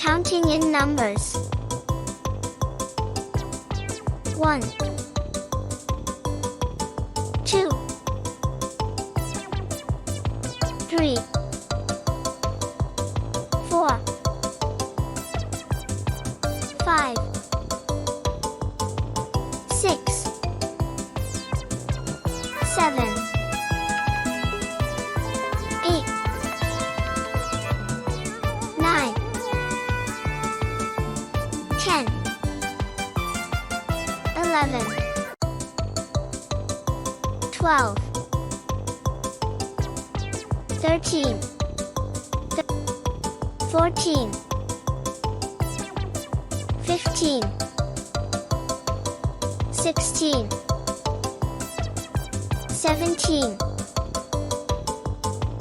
Counting in numbers. 1, 2, 3, 4, 5, 6, 7, 8, 9, 10, 11, 12, 13, 14, 15, 16, 17,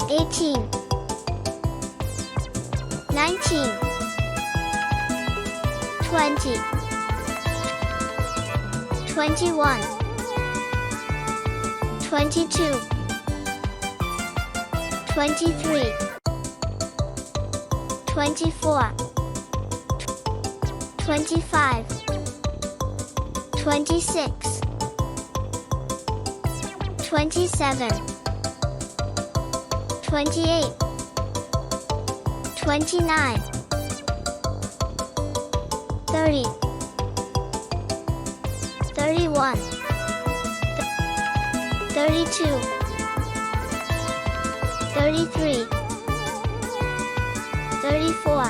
18, 19, 20, 21, 22, 23, 24, 25, 26, 27, 28, 29, 30, 31, 32, 33, 34,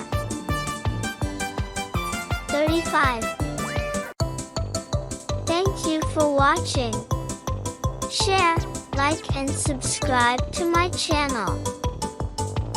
35. Thank you for watching. Share, like and subscribe to my channel.